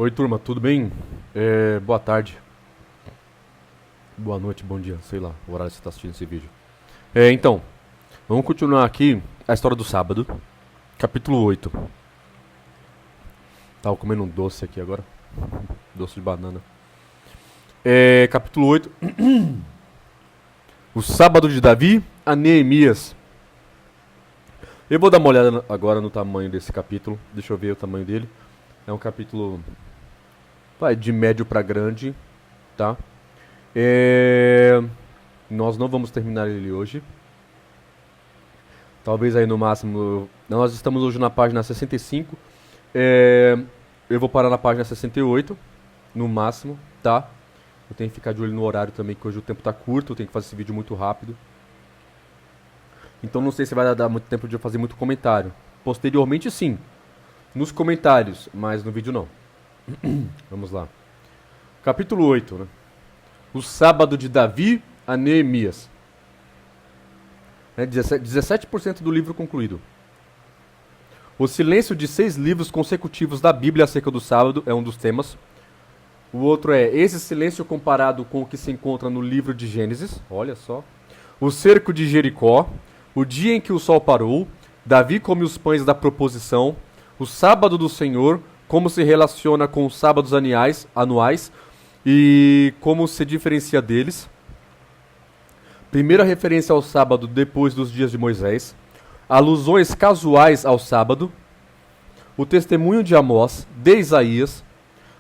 Oi, turma, tudo bem? Boa tarde, boa noite, bom dia, sei lá, o horário que você está assistindo esse vídeo. Então, vamos continuar aqui a história do sábado, capítulo 8. Tava comendo um doce aqui agora, doce de banana. Capítulo 8, o sábado de Davi a Neemias. Eu vou dar uma olhada agora no tamanho desse capítulo, deixa eu ver o tamanho dele. É um capítulo de médio para grande, tá? Nós não vamos terminar ele hoje. Talvez aí no máximo. Nós estamos hoje na página 65. Eu vou parar na página 68, no máximo, tá? Eu tenho que ficar de olho no horário também, que hoje o tempo tá curto, eu tenho que fazer esse vídeo muito rápido. Então não sei se vai dar muito tempo de eu fazer muito comentário. Posteriormente sim, nos comentários, mas no vídeo não. Vamos lá. Capítulo 8, né? O sábado de Davi a Neemias. 17% do livro concluído. O silêncio de 6 livros consecutivos da Bíblia acerca do sábado é um dos temas. O outro é esse silêncio comparado com o que se encontra no livro de Gênesis. Olha só. O cerco de Jericó. O dia em que o sol parou. Davi come os pães da proposição. O sábado do Senhor. Como se relaciona com os sábados anuais e como se diferencia deles. Primeira referência ao sábado depois dos dias de Moisés. Alusões casuais ao sábado. O testemunho de Amós, de Isaías.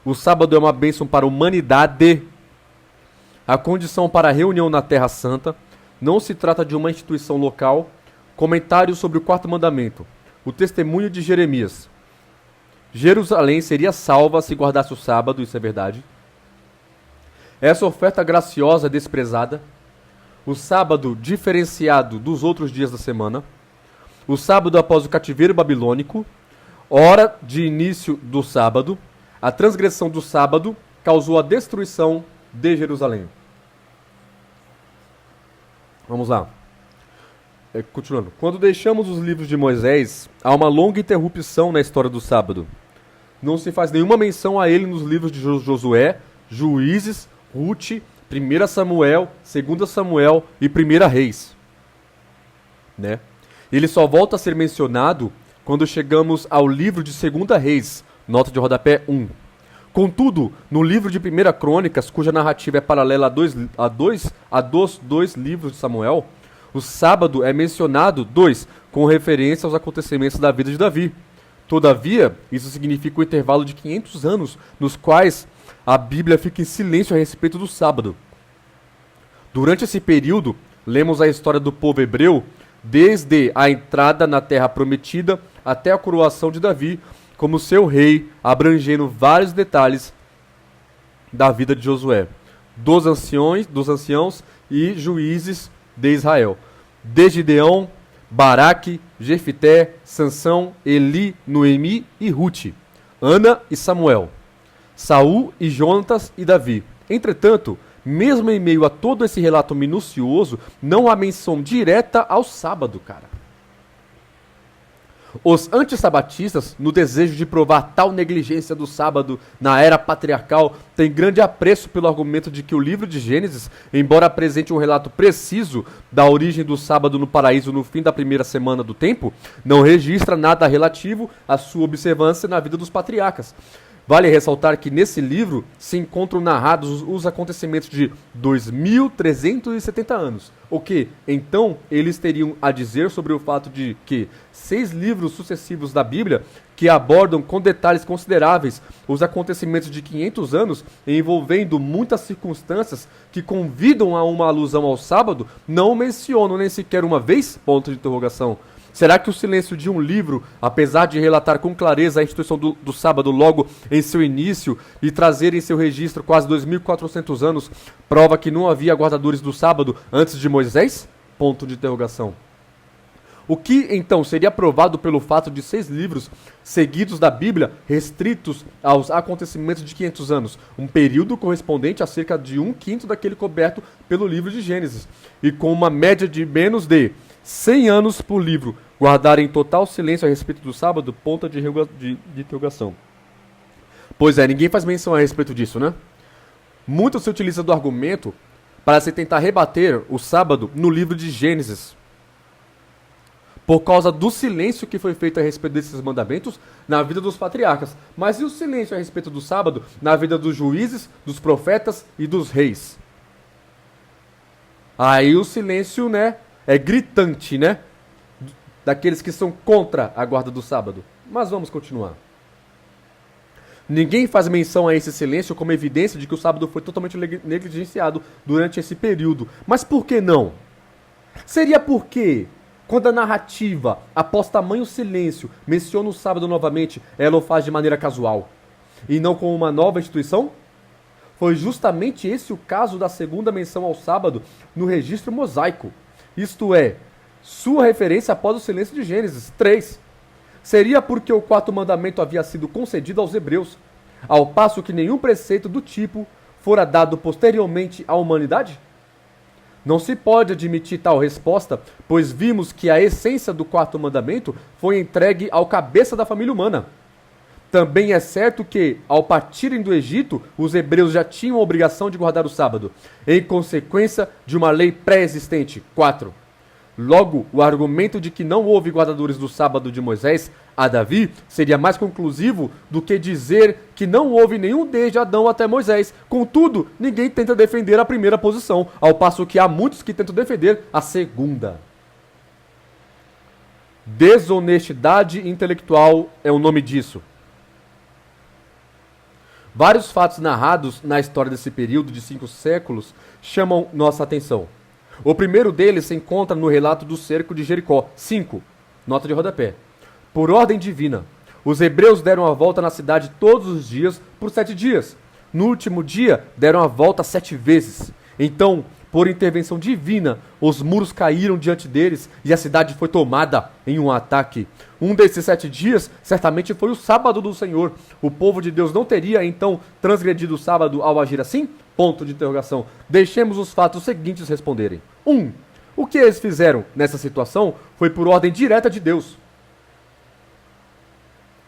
O sábado é uma bênção para a humanidade. A condição para a reunião na Terra Santa. Não se trata de uma instituição local. Comentário sobre o quarto mandamento. O testemunho de Jeremias. Jerusalém seria salva se guardasse o sábado, isso é verdade. Essa oferta graciosa é desprezada. O sábado diferenciado dos outros dias da semana. O sábado após o cativeiro babilônico. Hora de início do sábado. A transgressão do sábado causou a destruição de Jerusalém. Vamos lá. Continuando. Quando deixamos os livros de Moisés, há uma longa interrupção na história do sábado. Não se faz nenhuma menção a ele nos livros de Josué, Juízes, Ruth, 1 Samuel, 2 Samuel e 1 Reis. Né? Ele só volta a ser mencionado quando chegamos ao livro de 2 Reis, nota de rodapé 1. Contudo, no livro de 1 Crônicas, cuja narrativa é paralela a dos dois livros de Samuel, o sábado é mencionado, com referência aos acontecimentos da vida de Davi. Todavia, isso significa um intervalo de 500 anos, nos quais a Bíblia fica em silêncio a respeito do sábado. Durante esse período, lemos a história do povo hebreu, desde a entrada na Terra Prometida até a coroação de Davi, como seu rei, abrangendo vários detalhes da vida de Josué, dos anciãos e juízes de Israel, de Gideão, Baraque, Jefité, Sansão, Eli, Noemi e Ruth, Ana e Samuel, Saul e Jonatas e Davi. Entretanto, mesmo em meio a todo esse relato minucioso, não há menção direta ao sábado, cara. Os antissabatistas, no desejo de provar tal negligência do sábado na era patriarcal, têm grande apreço pelo argumento de que o livro de Gênesis, embora apresente um relato preciso da origem do sábado no paraíso no fim da primeira semana do tempo, não registra nada relativo à sua observância na vida dos patriarcas. Vale ressaltar que nesse livro se encontram narrados os acontecimentos de 2.370 anos, o que, então, eles teriam a dizer sobre o fato de que 6 livros sucessivos da Bíblia, que abordam com detalhes consideráveis os acontecimentos de 500 anos, envolvendo muitas circunstâncias que convidam a uma alusão ao sábado, não mencionam nem sequer uma vez? Ponto de interrogação. Será que o silêncio de um livro, apesar de relatar com clareza a instituição do sábado logo em seu início e trazer em seu registro quase 2.400 anos, prova que não havia guardadores do sábado antes de Moisés? Ponto de interrogação. O que, então, seria provado pelo fato de 6 livros seguidos da Bíblia restritos aos acontecimentos de 500 anos, um período correspondente a cerca de 1/5 daquele coberto pelo livro de Gênesis, e com uma média de menos de 100 anos por livro, guardar em total silêncio a respeito do sábado, ponto de interrogação. Pois é, ninguém faz menção a respeito disso, né? Muito se utiliza do argumento para se tentar rebater o sábado no livro de Gênesis, por causa do silêncio que foi feito a respeito desses mandamentos na vida dos patriarcas. Mas e o silêncio a respeito do sábado na vida dos juízes, dos profetas e dos reis? Aí o silêncio, né, é gritante, né? Daqueles que são contra a guarda do sábado. Mas vamos continuar. Ninguém faz menção a esse silêncio como evidência de que o sábado foi totalmente negligenciado durante esse período. Mas por que não? Seria porque, quando a narrativa, após tamanho silêncio, menciona o sábado novamente, ela o faz de maneira casual, e não como uma nova instituição? Foi justamente esse o caso da segunda menção ao sábado no registro mosaico. Isto é, sua referência após o silêncio de Gênesis 3. Seria porque o quarto mandamento havia sido concedido aos hebreus, ao passo que nenhum preceito do tipo fora dado posteriormente à humanidade? Não se pode admitir tal resposta, pois vimos que a essência do quarto mandamento foi entregue ao cabeça da família humana. Também é certo que, ao partirem do Egito, os hebreus já tinham a obrigação de guardar o sábado, em consequência de uma lei pré-existente. 4. Logo, o argumento de que não houve guardadores do sábado de Moisés a Davi seria mais conclusivo do que dizer que não houve nenhum desde Adão até Moisés. Contudo, ninguém tenta defender a primeira posição, ao passo que há muitos que tentam defender a segunda. Desonestidade intelectual é o nome disso. Vários fatos narrados na história desse período de 5 séculos chamam nossa atenção. O primeiro deles se encontra no relato do cerco de Jericó. 5. Nota de rodapé. Por ordem divina, os hebreus deram a volta na cidade todos os dias por 7 dias. No último dia, deram a volta 7 vezes. Então, por intervenção divina, os muros caíram diante deles e a cidade foi tomada em um ataque. Um desses 7 dias, certamente foi o sábado do Senhor. O povo de Deus não teria, então, transgredido o sábado ao agir assim? Ponto de interrogação. Deixemos os fatos seguintes responderem. 1. O que eles fizeram nessa situação foi por ordem direta de Deus.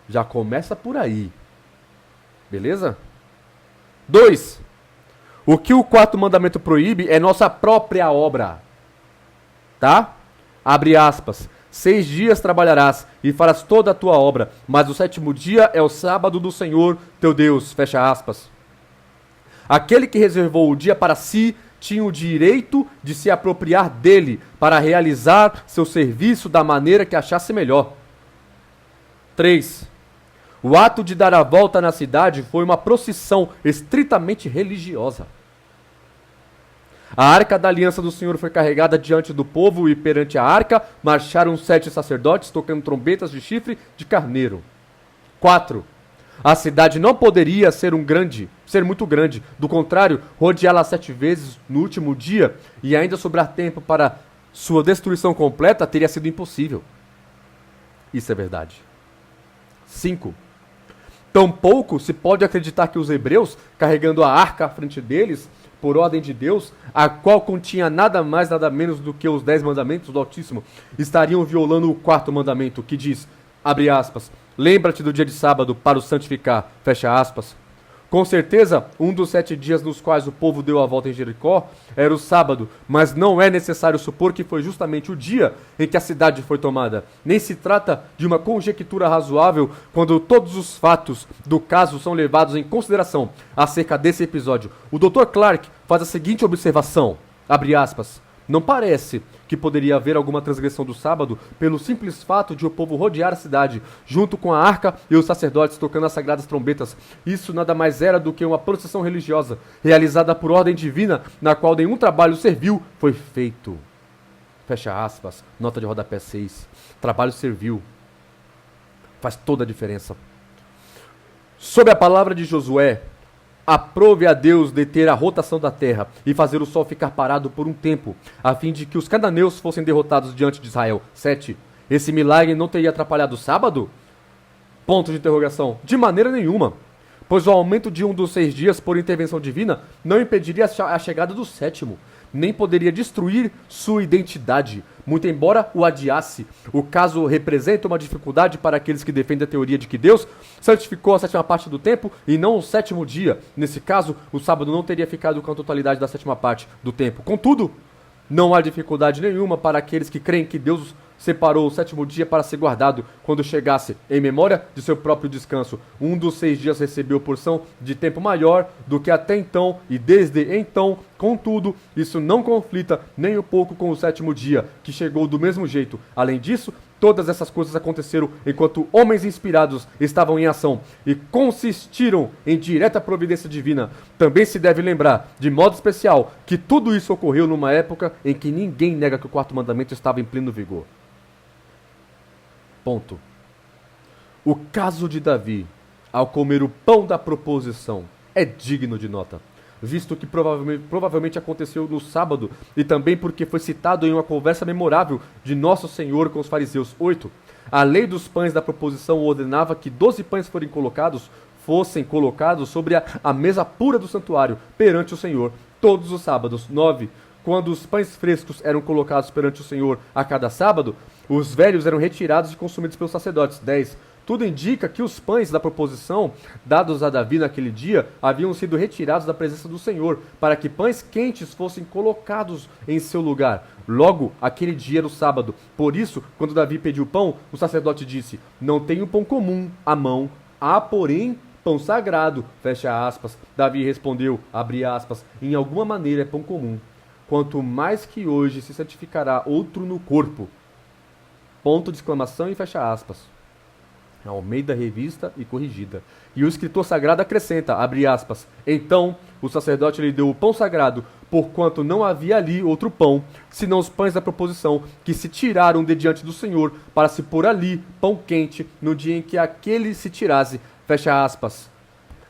Já começa por aí. Beleza? 2. O que o quarto mandamento proíbe é nossa própria obra. Tá? Abre aspas. 6 dias trabalharás e farás toda a tua obra, mas o 7º dia é o sábado do Senhor teu Deus. Fecha aspas. Aquele que reservou o dia para si tinha o direito de se apropriar dele para realizar seu serviço da maneira que achasse melhor. 3. O ato de dar a volta na cidade foi uma procissão estritamente religiosa. A arca da aliança do Senhor foi carregada diante do povo e perante a arca marcharam 7 sacerdotes tocando trombetas de chifre de carneiro. 4. A cidade não poderia ser muito grande. Do contrário, rodeá-la 7 vezes no último dia e ainda sobrar tempo para sua destruição completa teria sido impossível. Isso é verdade. 5. Tampouco se pode acreditar que os hebreus, carregando a arca à frente deles, por ordem de Deus, a qual continha nada mais nada menos do que os 10 mandamentos do Altíssimo, estariam violando o 4º mandamento, que diz, abre aspas, lembra-te do dia de sábado para o santificar, fecha aspas. Com certeza, um dos 7 dias nos quais o povo deu a volta em Jericó era o sábado, mas não é necessário supor que foi justamente o dia em que a cidade foi tomada. Nem se trata de uma conjectura razoável quando todos os fatos do caso são levados em consideração acerca desse episódio. O Dr. Clark faz a seguinte observação, abre aspas, não parece que poderia haver alguma transgressão do sábado pelo simples fato de o povo rodear a cidade, junto com a arca e os sacerdotes tocando as sagradas trombetas. Isso nada mais era do que uma procissão religiosa, realizada por ordem divina, na qual nenhum trabalho servil foi feito. Fecha aspas, nota de rodapé 6. Trabalho servil. Faz toda a diferença. Sob a palavra de Josué, aprove a Deus deter a rotação da terra e fazer o sol ficar parado por um tempo, a fim de que os cananeus fossem derrotados diante de Israel. 7. Esse milagre não teria atrapalhado o sábado? Ponto de interrogação. De maneira nenhuma, pois o aumento de um dos 6 dias por intervenção divina não impediria a chegada do 7º. nem poderia destruir sua identidade. Muito embora o adiasse, o caso representa uma dificuldade para aqueles que defendem a teoria de que Deus santificou a sétima parte do tempo e não o sétimo dia. Nesse caso, o sábado não teria ficado com a totalidade da sétima parte do tempo. Contudo, não há dificuldade nenhuma para aqueles que creem que Deus separou o sétimo dia para ser guardado quando chegasse, em memória de seu próprio descanso. Um dos 6 dias recebeu porção de tempo maior do que até então, e desde então, contudo, isso não conflita nem um pouco com o sétimo dia, que chegou do mesmo jeito. Além disso, todas essas coisas aconteceram enquanto homens inspirados estavam em ação e consistiram em direta providência divina. Também se deve lembrar, de modo especial, que tudo isso ocorreu numa época em que ninguém nega que o quarto mandamento estava em pleno vigor. Ponto. O caso de Davi, ao comer o pão da proposição, é digno de nota, visto que provavelmente aconteceu no sábado e também porque foi citado em uma conversa memorável de Nosso Senhor com os fariseus. 8. A lei dos pães da proposição ordenava que 12 pães fossem colocados sobre a mesa pura do santuário perante o Senhor todos os sábados. 9. Quando os pães frescos eram colocados perante o Senhor a cada sábado, os velhos eram retirados e consumidos pelos sacerdotes. 10. Tudo indica que os pães da proposição, dados a Davi naquele dia, haviam sido retirados da presença do Senhor, para que pães quentes fossem colocados em seu lugar. Logo, aquele dia era o sábado. Por isso, quando Davi pediu pão, o sacerdote disse: não tenho pão comum à mão, há, porém, pão sagrado. Fecha aspas. Davi respondeu, abre aspas, em alguma maneira é pão comum. Quanto mais que hoje se santificará outro no corpo. Ponto de exclamação e fecha aspas. Almeida Revista e Corrigida. E o escritor sagrado acrescenta, abre aspas, então o sacerdote lhe deu o pão sagrado, porquanto não havia ali outro pão, senão os pães da proposição, que se tiraram de diante do Senhor, para se pôr ali pão quente, no dia em que aquele se tirasse, fecha aspas.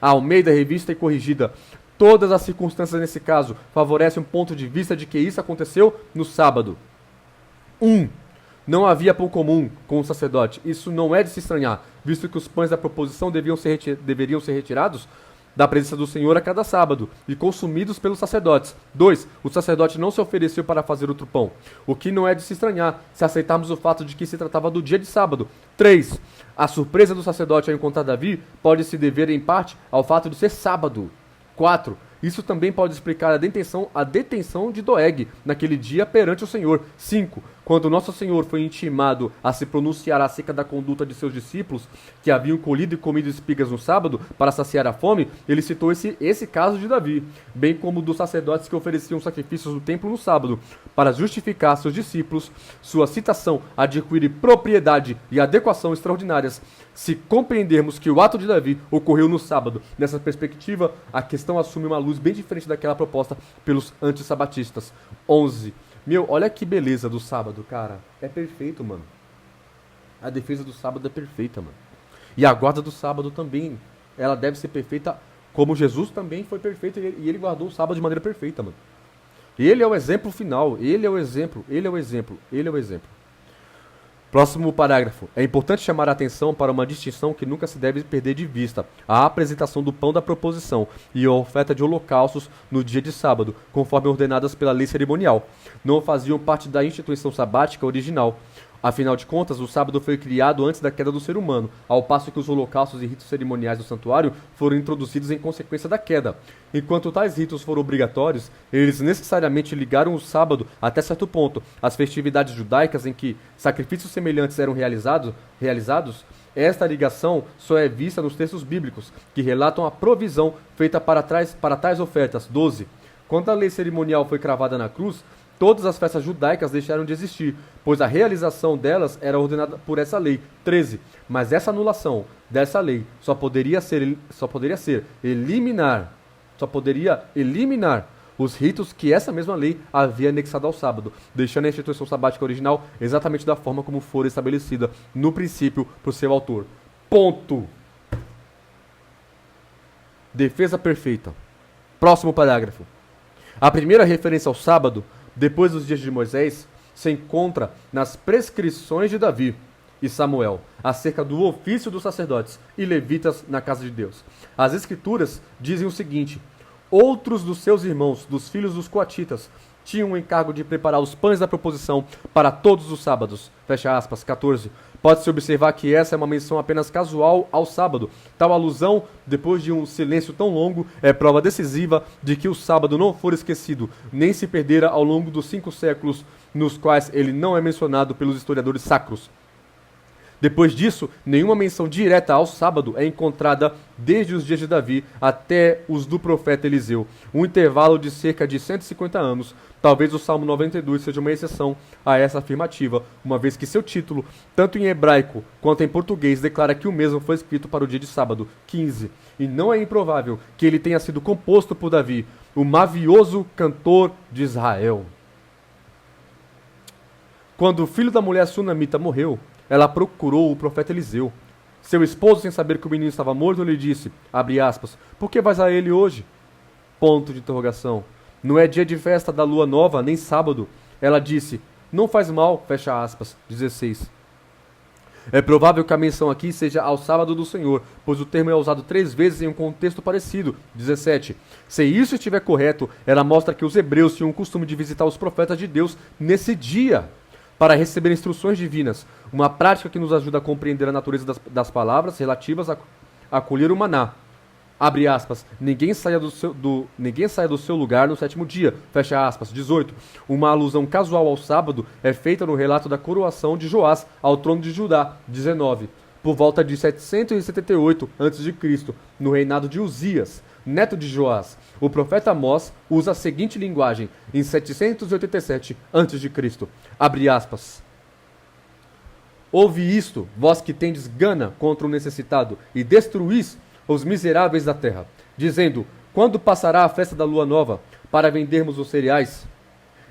Almeida Revista e Corrigida. Todas as circunstâncias nesse caso favorecem um ponto de vista de que isso aconteceu no sábado. 1. Não havia pão comum com o sacerdote. Isso não é de se estranhar, visto que os pães da proposição deveriam ser retirados da presença do Senhor a cada sábado e consumidos pelos sacerdotes. 2. O sacerdote não se ofereceu para fazer outro pão, o que não é de se estranhar se aceitarmos o fato de que se tratava do dia de sábado. 3. A surpresa do sacerdote ao encontrar Davi pode se dever em parte ao fato de ser sábado. 4. Isso também pode explicar a detenção de Doeg naquele dia perante o Senhor. 5. Quando Nosso Senhor foi intimado a se pronunciar acerca da conduta de seus discípulos, que haviam colhido e comido espigas no sábado para saciar a fome, ele citou esse caso de Davi, bem como dos sacerdotes que ofereciam sacrifícios no templo no sábado. Para justificar seus discípulos, sua citação adquire propriedade e adequação extraordinárias. Se compreendermos que o ato de Davi ocorreu no sábado, nessa perspectiva, a questão assume uma luz bem diferente daquela proposta pelos antissabatistas. 11. Meu, olha que beleza do sábado, cara. É perfeito, mano. A defesa do sábado é perfeita, mano. E a guarda do sábado também. Ela deve ser perfeita como Jesus também foi perfeito e ele guardou o sábado de maneira perfeita, mano. Ele é o exemplo final. Ele é o exemplo. Ele é o exemplo. Ele é o exemplo. Próximo parágrafo. É importante chamar a atenção para uma distinção que nunca se deve perder de vista: a apresentação do pão da proposição e a oferta de holocaustos no dia de sábado, conforme ordenadas pela lei cerimonial. Não faziam parte da instituição sabática original. Afinal de contas, o sábado foi criado antes da queda do ser humano, ao passo que os holocaustos e ritos cerimoniais do santuário foram introduzidos em consequência da queda. Enquanto tais ritos foram obrigatórios, eles necessariamente ligaram o sábado, até certo ponto, às festividades judaicas em que sacrifícios semelhantes eram realizados. Esta ligação só é vista nos textos bíblicos, que relatam a provisão feita para tais ofertas. 12. Quando a lei cerimonial foi cravada na cruz, todas as festas judaicas deixaram de existir, pois a realização delas era ordenada por essa lei. 13. Mas essa anulação dessa lei só poderia eliminar os ritos que essa mesma lei havia anexado ao sábado, deixando a instituição sabática original exatamente da forma como fora estabelecida no princípio por seu autor. Ponto. Defesa perfeita. Próximo parágrafo. A primeira referência ao sábado, depois dos dias de Moisés, se encontra nas prescrições de Davi e Samuel, acerca do ofício dos sacerdotes e levitas na casa de Deus. As escrituras dizem o seguinte: outros dos seus irmãos, dos filhos dos coatitas, tinham o encargo de preparar os pães da proposição para todos os sábados. Fecha aspas. 14. Pode-se observar que essa é uma menção apenas casual ao sábado. Tal alusão, depois de um silêncio tão longo, é prova decisiva de que o sábado não for esquecido, nem se perdera ao longo dos 5 séculos nos quais ele não é mencionado pelos historiadores sacros. Depois disso, nenhuma menção direta ao sábado é encontrada desde os dias de Davi até os do profeta Eliseu, um intervalo de cerca de 150 anos. Talvez o Salmo 92 seja uma exceção a essa afirmativa, uma vez que seu título, tanto em hebraico quanto em português, declara que o mesmo foi escrito para o dia de sábado. 15. E não é improvável que ele tenha sido composto por Davi, o mavioso cantor de Israel. Quando o filho da mulher sunamita morreu, ela procurou o profeta Eliseu. Seu esposo, sem saber que o menino estava morto, lhe disse, abre aspas, por que vais a ele hoje? Ponto de interrogação. Não é dia de festa da lua nova, nem sábado. Ela disse, não faz mal, fecha aspas. 16. É provável que a menção aqui seja ao sábado do Senhor, pois o termo é usado 3 vezes em um contexto parecido. 17. Se isso estiver correto, ela mostra que os hebreus tinham o costume de visitar os profetas de Deus nesse dia, para receber instruções divinas, uma prática que nos ajuda a compreender a natureza das palavras relativas a colher o maná. Abre aspas, ninguém saia do seu lugar no 7º dia, fecha aspas. 18. Uma alusão casual ao sábado é feita no relato da coroação de Joás ao trono de Judá. 19. Por volta de 778 a.C., no reinado de Uzias, neto de Joás, o profeta Amós usa a seguinte linguagem em 787 a.C. Abre aspas. Ouve isto, vós que tendes gana contra o necessitado, e destruís os miseráveis da terra, dizendo, quando passará a festa da lua nova, para vendermos os cereais,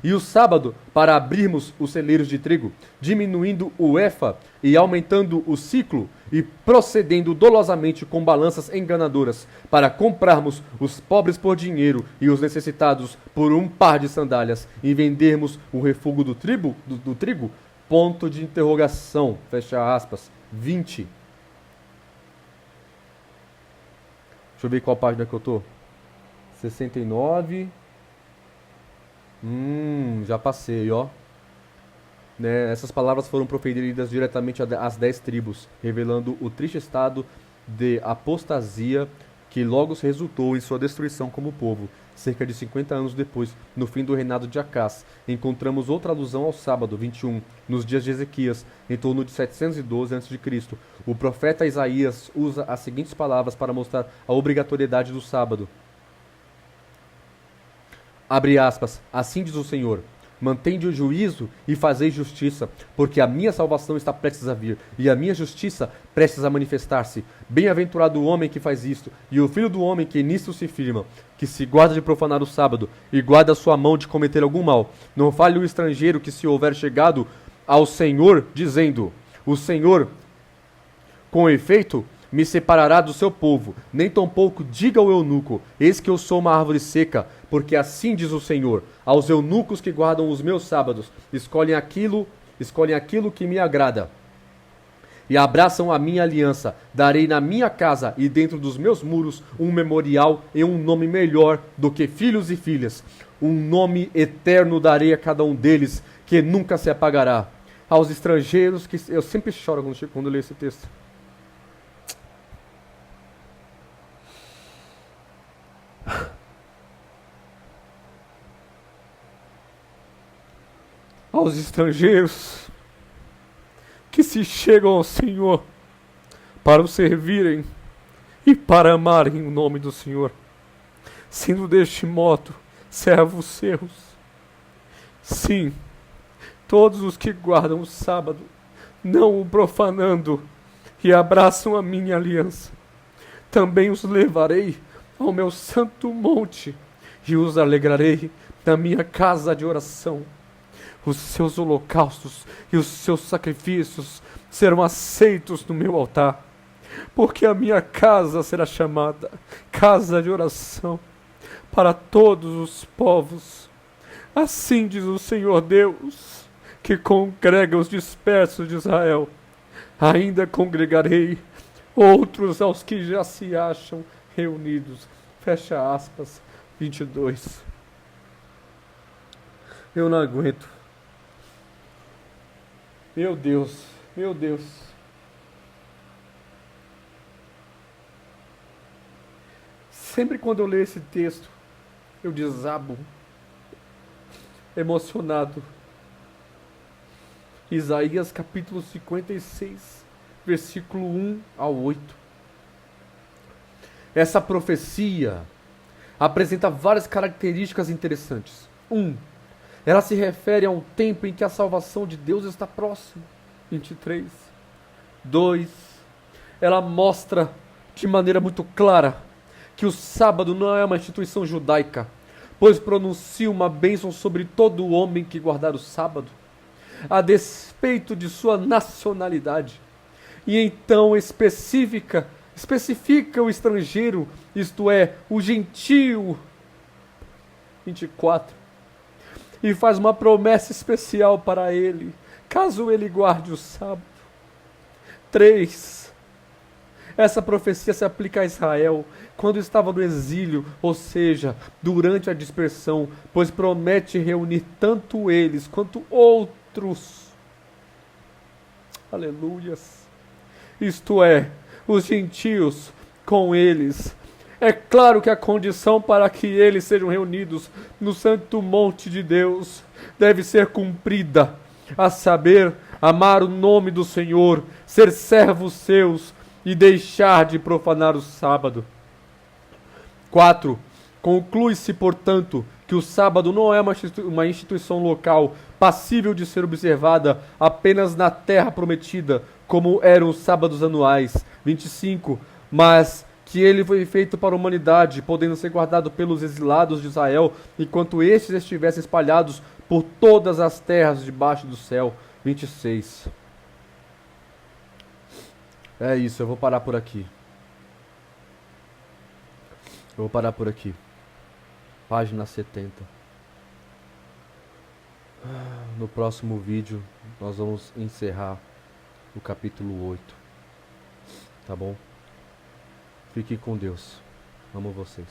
e o sábado, para abrirmos os celeiros de trigo, diminuindo o efa e aumentando o ciclo, e procedendo dolosamente com balanças enganadoras, para comprarmos os pobres por dinheiro e os necessitados por um par de sandálias, e vendermos o refúgio do trigo? Ponto de interrogação, fecha aspas. 20. Deixa eu ver qual página que eu tô. 69. Já passei, ó. Né, essas palavras foram proferidas diretamente às 10 tribos, revelando o triste estado de apostasia que logo resultou em sua destruição como povo. Cerca de 50 anos depois, no fim do reinado de Acás, encontramos outra alusão ao sábado, 21, nos dias de Ezequias, em torno de 712 a.C. O profeta Isaías usa as seguintes palavras para mostrar a obrigatoriedade do sábado. Abre aspas, assim diz o Senhor, mantende o juízo e fazei justiça, porque a minha salvação está prestes a vir, e a minha justiça prestes a manifestar-se. Bem-aventurado o homem que faz isto, e o filho do homem que nisto se firma, que se guarda de profanar o sábado, e guarda a sua mão de cometer algum mal. Não fale o estrangeiro que se houver chegado ao Senhor, dizendo, o Senhor, com efeito, me separará do seu povo, nem tampouco diga ao eunuco, eis que eu sou uma árvore seca, porque assim diz o Senhor, aos eunucos que guardam os meus sábados, escolhem aquilo que me agrada, e abraçam a minha aliança, darei na minha casa e dentro dos meus muros um memorial e um nome melhor do que filhos e filhas, um nome eterno darei a cada um deles, que nunca se apagará. Aos estrangeiros que... Eu sempre choro quando eu leio esse texto. Aos estrangeiros que se chegam ao Senhor para o servirem e para amarem o nome do Senhor, sendo deste modo servos seus. Sim, todos os que guardam o sábado, não o profanando, e abraçam a minha aliança, também os levarei ao meu santo monte e os alegrarei na minha casa de oração. Os seus holocaustos e os seus sacrifícios serão aceitos no meu altar, porque a minha casa será chamada casa de oração para todos os povos. Assim diz o Senhor Deus, que congrega os dispersos de Israel. Ainda congregarei outros aos que já se acham reunidos. Fecha aspas, 22. Eu não aguento. Meu Deus, meu Deus. Sempre quando eu leio esse texto, eu desabo, emocionado. Isaías capítulo 56, versículo 1 ao 8. Essa profecia apresenta várias características interessantes. 1. Ela se refere a um tempo em que a salvação de Deus está próxima. 23. 2. Ela mostra de maneira muito clara que o sábado não é uma instituição judaica, pois pronuncia uma bênção sobre todo homem que guardar o sábado, a despeito de sua nacionalidade. E então especifica o estrangeiro, isto é, o gentio. 24. E faz uma promessa especial para ele, caso ele guarde o sábado. 3. Essa profecia se aplica a Israel quando estava no exílio, ou seja, durante a dispersão, pois promete reunir tanto eles quanto outros. Aleluias. Isto é, os gentios com eles. É claro que a condição para que eles sejam reunidos no santo monte de Deus deve ser cumprida, a saber, amar o nome do Senhor, ser servos seus e deixar de profanar o sábado. 4. Conclui-se, portanto, que o sábado não é uma instituição local passível de ser observada apenas na terra prometida, como eram os sábados anuais. 25. Mas que ele foi feito para a humanidade, podendo ser guardado pelos exilados de Israel, enquanto estes estivessem espalhados por todas as terras debaixo do céu. 26. É isso, eu vou parar por aqui. Eu vou parar por aqui. Página 70. No próximo vídeo, nós vamos encerrar o capítulo 8. Tá bom? Fique com Deus. Amo vocês.